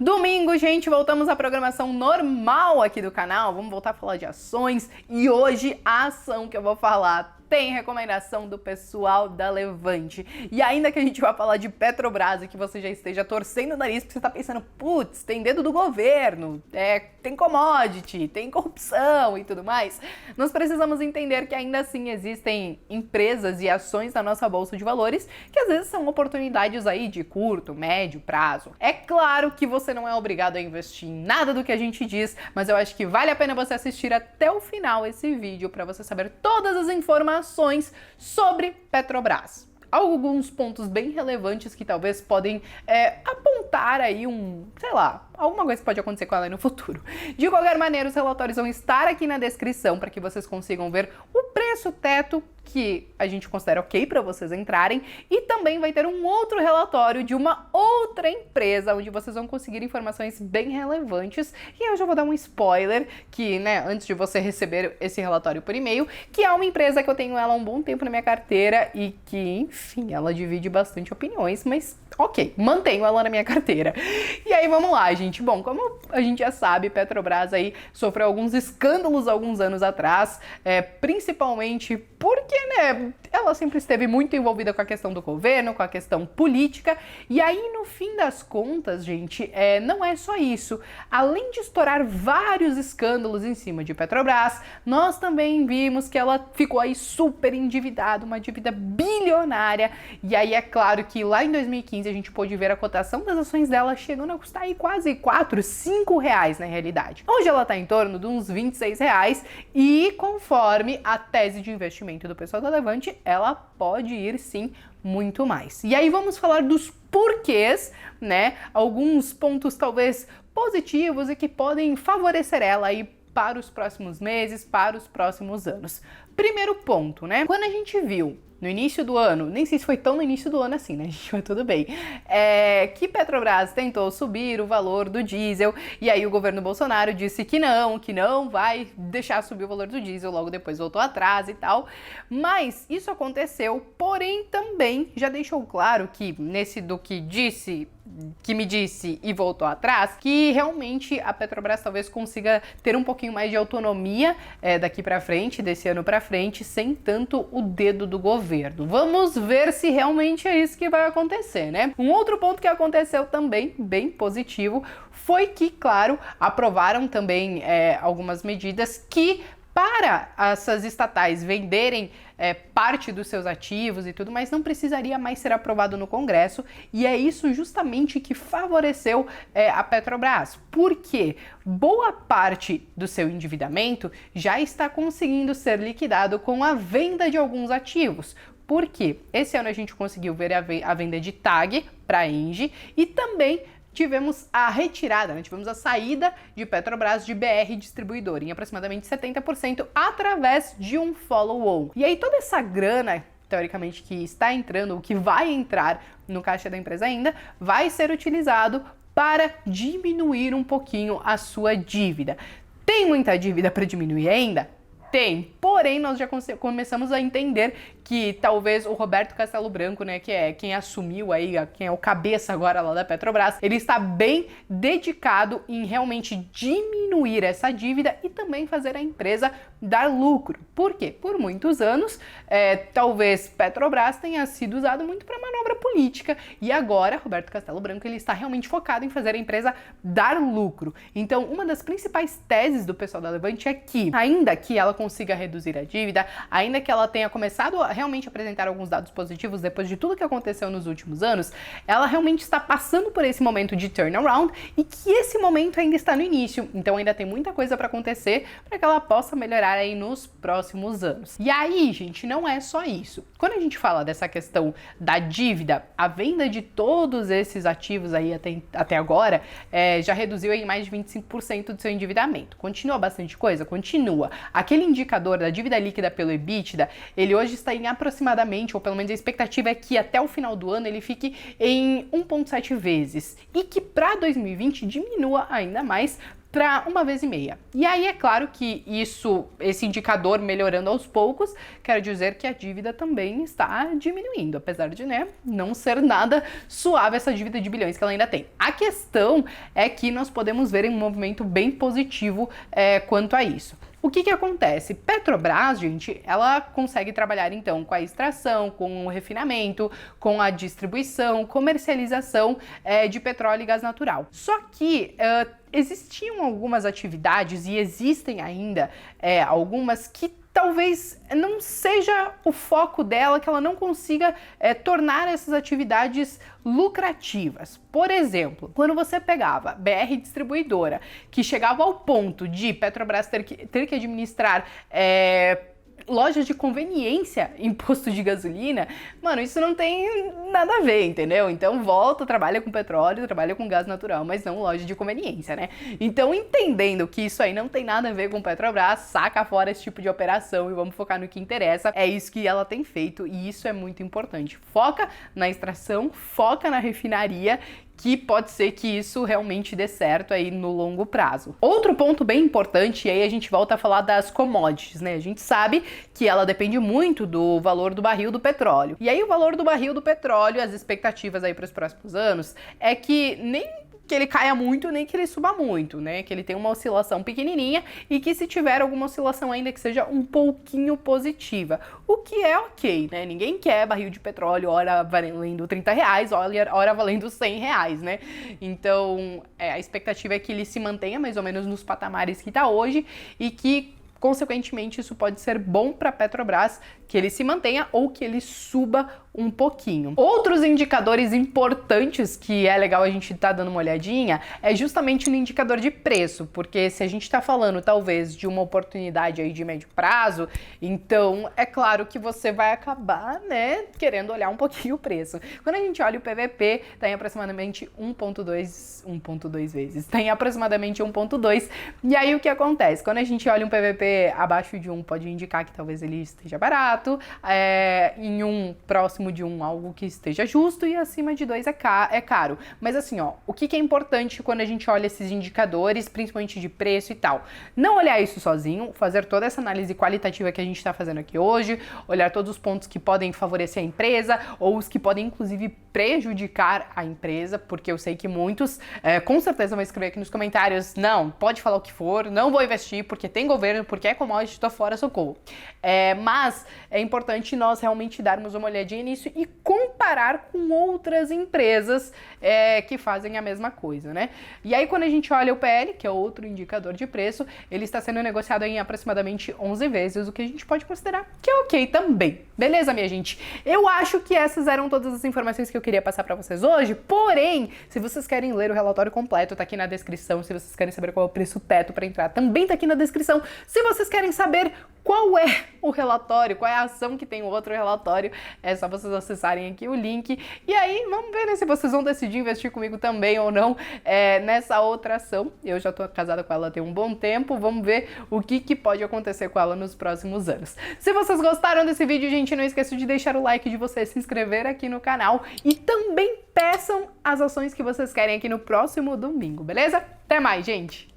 Domingo, gente, voltamos à programação normal aqui do canal. Vamos voltar a falar de ações e hoje a ação que eu vou falar tem recomendação do pessoal da Levante. E ainda que a gente vá falar de Petrobras e que você já esteja torcendo o nariz porque você tá pensando, putz, tem dedo do governo, tem commodity, tem corrupção e tudo mais, nós precisamos entender que ainda assim existem empresas e ações na nossa bolsa de valores que às vezes são oportunidades aí de curto, médio prazo. É claro que você não é obrigado a investir em nada do que a gente diz, mas eu acho que vale a pena você assistir até o final esse vídeo para você saber todas as informações sobre Petrobras. Alguns pontos bem relevantes que talvez podem apontar aí alguma coisa que pode acontecer com ela aí no futuro. De qualquer maneira, os relatórios vão estar aqui na descrição para que vocês consigam ver o preço teto que a gente considera ok para vocês entrarem, e também vai ter um outro relatório de uma outra empresa onde vocês vão conseguir informações bem relevantes, e eu já vou dar um spoiler que, antes de você receber esse relatório por e-mail, que é uma empresa que eu tenho ela há um bom tempo na minha carteira e que, enfim, ela divide bastante opiniões, mas ok, mantenho ela na minha carteira. E aí vamos lá, gente. Bom, como a gente já sabe, Petrobras aí sofreu alguns escândalos alguns anos atrás, principalmente porque, ela sempre esteve muito envolvida com a questão do governo, com a questão política, e aí no fim das contas, gente, não é só isso. Além de estourar vários escândalos em cima de Petrobras, nós também vimos que ela ficou aí super endividada, uma dívida bilionária, e aí é claro que lá em 2015 a gente pôde ver a cotação das ações dela chegando a custar aí quase 4, 5 reais na realidade. Hoje ela está em torno de uns 26 reais e conforme a tese de investimento do pessoal da Levante, ela pode ir sim muito mais. E aí vamos falar dos porquês, alguns pontos talvez positivos e que podem favorecer ela aí para os próximos meses, para os próximos anos. Primeiro ponto, quando a gente viu no início do ano, nem sei se foi tão no início do ano assim, gente, mas tudo bem, que Petrobras tentou subir o valor do diesel, e aí o governo Bolsonaro disse que não vai deixar subir o valor do diesel, logo depois voltou atrás e tal, mas isso aconteceu, porém também já deixou claro que nesse do que me disse e voltou atrás, que realmente a Petrobras talvez consiga ter um pouquinho mais de autonomia daqui pra frente, desse ano pra frente, sem tanto o dedo do governo. Vamos ver se realmente é isso que vai acontecer, Um outro ponto que aconteceu também, bem positivo, foi que, claro, aprovaram também algumas medidas que, para essas estatais venderem parte dos seus ativos e tudo mais, não precisaria mais ser aprovado no Congresso, e é isso justamente que favoreceu a Petrobras, porque boa parte do seu endividamento já está conseguindo ser liquidado com a venda de alguns ativos. Por quê? Esse ano a gente conseguiu ver a venda de TAG para a Engie e também tivemos a retirada, tivemos a saída de Petrobras de BR Distribuidora em aproximadamente 70% através de um follow-on. E aí toda essa grana, teoricamente, que está entrando, o que vai entrar no caixa da empresa ainda, vai ser utilizado para diminuir um pouquinho a sua dívida. Tem muita dívida para diminuir ainda? Tem, porém nós já começamos a entender que talvez o Roberto Castelo Branco, que é quem assumiu aí, quem é o cabeça agora lá da Petrobras, ele está bem dedicado em realmente diminuir essa dívida e também fazer a empresa dar lucro. Por quê? Por muitos anos, talvez Petrobras tenha sido usado muito para manobra política e agora Roberto Castelo Branco ele está realmente focado em fazer a empresa dar lucro. Então, uma das principais teses do pessoal da Levante é que, ainda que ela consiga reduzir a dívida, ainda que ela tenha começado a realmente apresentar alguns dados positivos depois de tudo que aconteceu nos últimos anos, ela realmente está passando por esse momento de turnaround e que esse momento ainda está no início, então ainda tem muita coisa para acontecer para que ela possa melhorar aí nos próximos anos. E aí, gente, não é só isso. Quando a gente fala dessa questão da dívida, a venda de todos esses ativos aí até agora já reduziu em mais de 25% do seu endividamento. Continua bastante coisa? Continua. Aquele indicador da dívida líquida pelo EBITDA, ele hoje está em aproximadamente, ou pelo menos a expectativa é que até o final do ano ele fique em 1,7 vezes e que para 2020 diminua ainda mais para 1,5 vezes. E aí é claro que esse indicador melhorando aos poucos, quer dizer que a dívida também está diminuindo, apesar de, né, não ser nada suave essa dívida de bilhões que ela ainda tem. A questão é que nós podemos ver um movimento bem positivo quanto a isso. O que acontece? Petrobras, gente, ela consegue trabalhar então com a extração, com o refinamento, com a distribuição, comercialização de petróleo e gás natural. Só que existiam algumas atividades e existem ainda algumas que talvez não seja o foco dela, que ela não consiga tornar essas atividades lucrativas. Por exemplo, quando você pegava BR Distribuidora, que chegava ao ponto de Petrobras ter que administrar lojas de conveniência em posto de gasolina, mano, isso não tem nada a ver, entendeu? Então volta, trabalha com petróleo, trabalha com gás natural, mas não loja de conveniência, né? Então, entendendo que isso aí não tem nada a ver com Petrobras, saca fora esse tipo de operação e vamos focar no que interessa. É isso que ela tem feito e isso é muito importante. Foca na extração, foca na refinaria, que pode ser que isso realmente dê certo aí no longo prazo. Outro ponto bem importante, e aí a gente volta a falar das commodities, né? A gente sabe que ela depende muito do valor do barril do petróleo. E aí o valor do barril do petróleo, as expectativas aí para os próximos anos, é que nem que ele caia muito, nem que ele suba muito, né? Que ele tenha uma oscilação pequenininha e que se tiver alguma oscilação ainda que seja um pouquinho positiva. O que é ok, né? Ninguém quer barril de petróleo hora valendo R$30, hora valendo R$100, né? Então, a expectativa é que ele se mantenha mais ou menos nos patamares que está hoje e que, consequentemente, isso pode ser bom para a Petrobras, que ele se mantenha ou que ele suba um pouquinho. Outros indicadores importantes que é legal a gente estar dando uma olhadinha é justamente no indicador de preço, porque se a gente está falando talvez de uma oportunidade aí de médio prazo, então é claro que você vai acabar, né, querendo olhar um pouquinho o preço. Quando a gente olha o PVP, está em aproximadamente 1,2 vezes, está em aproximadamente 1,2, e aí o que acontece? Quando a gente olha um PVP abaixo de 1, pode indicar que talvez ele esteja barato, em um próximo de 1 algo que esteja justo e acima de 2 é caro. Mas assim, ó, o que é importante quando a gente olha esses indicadores, principalmente de preço e tal? Não olhar isso sozinho, fazer toda essa análise qualitativa que a gente está fazendo aqui hoje, olhar todos os pontos que podem favorecer a empresa ou os que podem inclusive prejudicar a empresa, porque eu sei que muitos com certeza vão escrever aqui nos comentários, não, pode falar o que for, não vou investir porque tem governo, porque é commodity, tô fora, socorro. Mas é importante nós realmente darmos uma olhadinha nisso e comparar com outras empresas que fazem a mesma coisa, né? E aí quando a gente olha o PL, que é outro indicador de preço, ele está sendo negociado em aproximadamente 11 vezes, o que a gente pode considerar que é ok também. Beleza, minha gente? Eu acho que essas eram todas as informações que eu queria passar para vocês hoje, porém, se vocês querem ler o relatório completo, tá aqui na descrição. Se vocês querem saber qual é o preço teto para entrar, também tá aqui na descrição. Se vocês querem saber qual é o relatório, qual é a ação que tem o outro relatório, é só vocês acessarem aqui o link. E aí, vamos ver, né, se vocês vão decidir investir comigo também ou não nessa outra ação. Eu já tô casada com ela tem um bom tempo, vamos ver o que pode acontecer com ela nos próximos anos. Se vocês gostaram desse vídeo, gente, não esqueça de deixar o like de vocês, se inscrever aqui no canal e também peçam as ações que vocês querem aqui no próximo domingo, beleza? Até mais, gente!